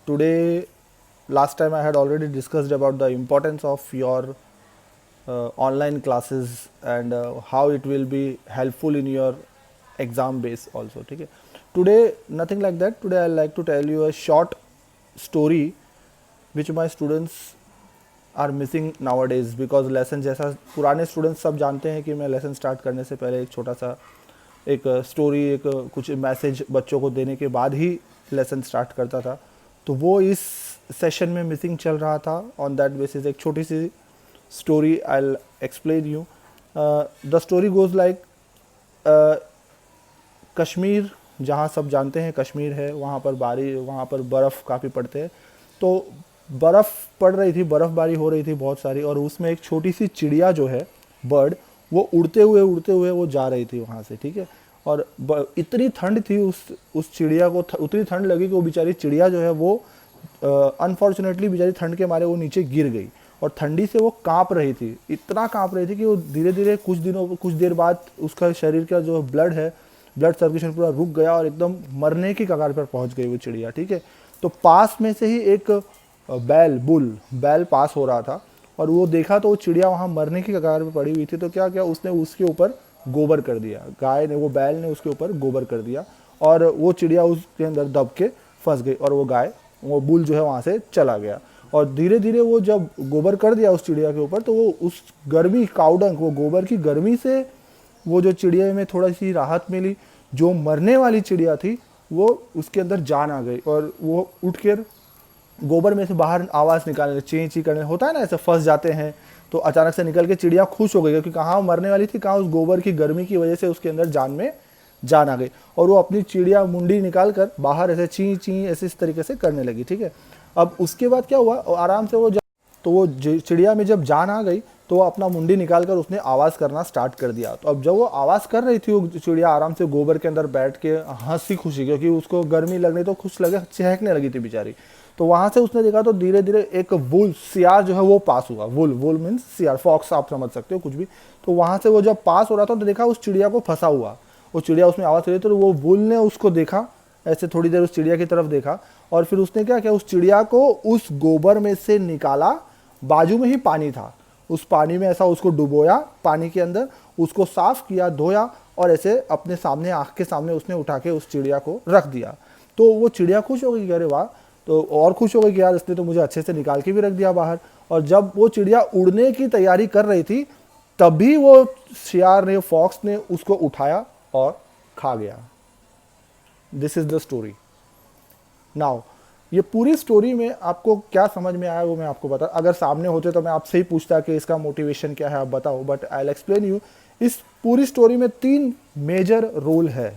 today, last time I had already discussed about the importance of your online classes and how it will be helpful in your exam base also. ठीक है. Today nothing like that. Today I like to tell you a short story which my students are missing nowadays because lesson जैसा पुराने students सब जानते हैं कि मैं lesson start करने से पहले एक छोटा सा एक स्टोरी एक कुछ मैसेज बच्चों को देने के बाद ही लेसन स्टार्ट करता था. तो वो इस सेशन में मिसिंग चल रहा था. ऑन दैट बेसिस एक छोटी सी story I will explain you. The story goes like Kashmir, जहाँ सब जानते हैं कश्मीर है, वहाँ पर बर्फ़ काफ़ी पड़ते हैं. तो बर्फ़ पड़ रही थी, बर्फ़बारी हो रही थी बहुत सारी, और उसमें एक छोटी सी चिड़िया जो है बर्ड, वो उड़ते हुए वो जा रही थी वहाँ से. ठीक है. और इतनी ठंड थी उस चिड़िया को, उतनी ठंड लगी कि वो बेचारी चिड़िया जो है वो अनफॉर्चुनेटली बेचारी ठंड के मारे वो नीचे गिर गई और ठंडी से वो काँप रही थी. इतना काँप रही थी कि वो धीरे धीरे कुछ देर बाद उसका शरीर का जो ब्लड सर्कुलेशन पूरा रुक गया और एकदम मरने की कगार पर पहुंच गई वो चिड़िया. ठीक है. तो पास में से ही एक बैल पास हो रहा था और वो देखा तो वो चिड़िया वहाँ मरने की कगार पर पड़ी हुई थी. तो क्या उसने उसके ऊपर गोबर कर दिया. बैल ने उसके ऊपर गोबर कर दिया और वो चिड़िया उसके अंदर दब के फंस गई और वो बुल जो है वहाँ से चला गया. और धीरे धीरे वो जब गोबर कर दिया उस चिड़िया के ऊपर, तो वो उस गर्मी काउडंग, वो गोबर की गर्मी से वो जो चिड़िया में थोड़ा सी राहत मिली. जो मरने वाली चिड़िया थी वो उसके अंदर जान आ गई और वो उठ कर गोबर में से बाहर आवाज़ निकालने, ची ची करने होता है ना, ऐसे फंस जाते हैं. तो अचानक से निकल के चिड़िया खुश हो गई क्योंकि कहाँ मरने वाली थी, कहाँ उस गोबर की गर्मी की वजह से उसके अंदर जान आ गई. और वो अपनी चिड़िया मुंडी निकाल कर बाहर ऐसे ची ची ऐसे इस तरीके से करने लगी. ठीक है. अब उसके बाद क्या हुआ, आराम से वो चिड़िया में जब जान आ गई तो वो अपना मुंडी निकाल कर उसने आवाज़ करना स्टार्ट कर दिया. तो अब जब वो आवाज़ कर रही थी, वो चिड़िया आराम से गोबर के अंदर बैठ के हंसी खुशी, क्योंकि उसको गर्मी लगने तो खुश लगे, चहकने लगी थी बेचारी. तो वहाँ से उसने देखा तो धीरे धीरे एक सियार जो है वो पास हुआ. वुल मीन्स सियार, फॉक्स आप समझ सकते हो कुछ भी. तो वहाँ से वो जब पास हो रहा था तो देखा उस चिड़िया को फंसा हुआ. वो चिड़िया उसमें आवाज़ कर रही थी तो वो वुल ने उसको देखा, ऐसे थोड़ी देर उस चिड़िया की तरफ देखा और फिर उसने क्या किया, उस चिड़िया को उस गोबर में से निकाला. बाजू में ही पानी था, उस पानी में ऐसा उसको डुबोया पानी के अंदर, उसको साफ किया, धोया और ऐसे अपने सामने, आँख के सामने उसने उठा के उस चिड़िया को रख दिया. तो वो चिड़िया खुश हो गई कि अरे वाह. तो और खुश हो गई कि यार इसने तो मुझे अच्छे से निकाल के भी रख दिया बाहर. और जब वो चिड़िया उड़ने की तैयारी कर रही थी तभी वो शियार ने, फॉक्स ने उसको उठाया और खा गया. This is the story. Now ये पूरी स्टोरी में आपको क्या समझ में आया वो मैं आपको बता, अगर सामने होते तो मैं आपसे ही पूछता कि इसका मोटिवेशन क्या है आप बताओ, but I will explain you. इस पूरी स्टोरी में 3 मेजर रोल है.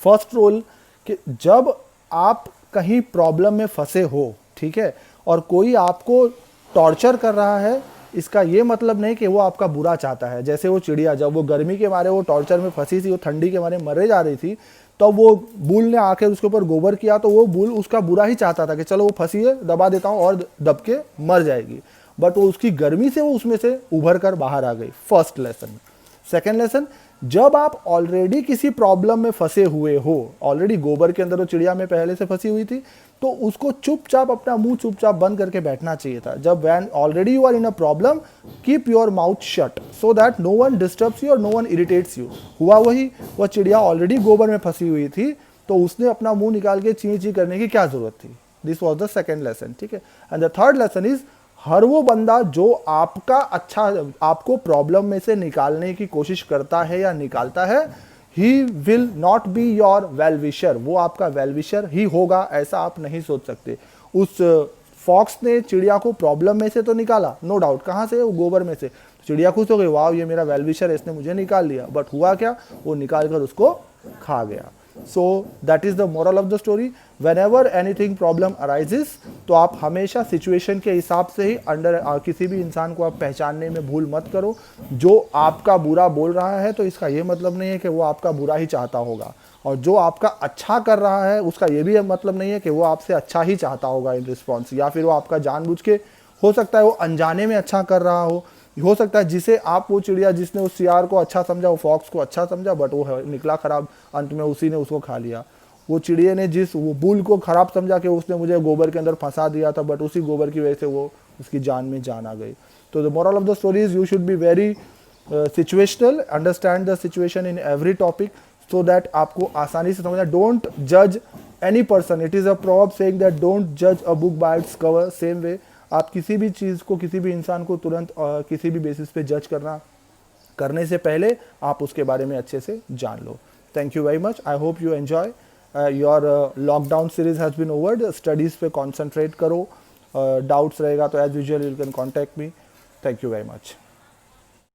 फर्स्ट रोल कि जब आप कहीं प्रॉब्लम में फंसे हो, ठीक है, और कोई आपको टॉर्चर कर रहा है, इसका ये मतलब नहीं कि वो आपका बुरा चाहता है. जैसे वो चिड़िया जब वो गर्मी के मारे वो टॉर्चर में फंसी थी, वो ठंडी के मारे मरे जा रही थी, तो वो बुल ने आके उसके ऊपर गोबर किया तो वो बुल उसका बुरा ही चाहता था कि चलो वो फंसी है, दबा देता हूँ और दब के मर जाएगी. बट वो उसकी गर्मी से वो उसमें से उभर कर बाहर आ गई. First lesson. सेकेंड लेसन, जब आप ऑलरेडी किसी प्रॉब्लम में फंसे हुए हो, ऑलरेडी गोबर के अंदर वो चिड़िया में पहले से फंसी हुई थी, तो उसको चुपचाप अपना मुंह चुपचाप बंद करके बैठना चाहिए था. जब when already you are in a problem, keep your mouth shut so that no one disturbs you और नो वन इरिटेट्स यू. हुआ वही, वह चिड़िया ऑलरेडी गोबर में फंसी हुई थी तो उसने अपना मुंह निकाल के ची ची करने की क्या जरूरत थी. This was the second lesson. ठीक है. And the third lesson is, हर वो बंदा जो आपको प्रॉब्लम में से निकालने की कोशिश करता है या निकालता है, he will not be your well wisher. वो आपका वेल विशर ही होगा ऐसा आप नहीं सोच सकते. उस फॉक्स ने चिड़िया को प्रॉब्लम में से तो निकाला, नो डाउट. कहाँ से? वो गोबर में से. चिड़िया खुश हो गई, वाह ये मेरा वेल विशर है, इसने मुझे निकाल लिया. बट हुआ क्या, वो निकाल कर उसको खा गया. So that is the moral of the story. whenever anything problem arises, तो आप हमेशा सिचुएशन के हिसाब से ही किसी भी इंसान को आप पहचानने में भूल मत करो. जो आपका बुरा बोल रहा है तो इसका ये मतलब नहीं है कि वो आपका बुरा ही चाहता होगा, और जो आपका अच्छा कर रहा है उसका ये भी मतलब नहीं है कि वो आपसे अच्छा ही चाहता होगा इन रिस्पॉन्स, या फिर वो आपका जानबूझ के, हो सकता है वो अनजाने में अच्छा कर रहा हो सकता है जिसे आप, वो चिड़िया जिसने उस सियार को अच्छा समझा, वो फॉक्स को अच्छा समझा, बट वो निकला खराब, अंत में उसी ने उसको खा लिया. वो चिड़िया ने जिस वो बुल को ख़राब समझा के उसने मुझे गोबर के अंदर फंसा दिया था, बट उसी गोबर की वजह से वो उसकी जान में जान आ गई। तो the moral of the story is you should be very situational, understand the situation in every topic so that आपको आसानी से समझना। डोंट जज any person, it is a proverb saying that don't जज a book by its cover. Same way आप किसी भी चीज़ को, किसी भी इंसान को तुरंत किसी भी बेसिस पे जज करने से पहले आप उसके बारे में अच्छे से जान लो। Thank you very much, I hope you enjoy your lockdown series has been over. Studies पे कॉन्सेंट्रेट करो, डाउट्स रहेगा तो as usual you can contact me. Thank you very much.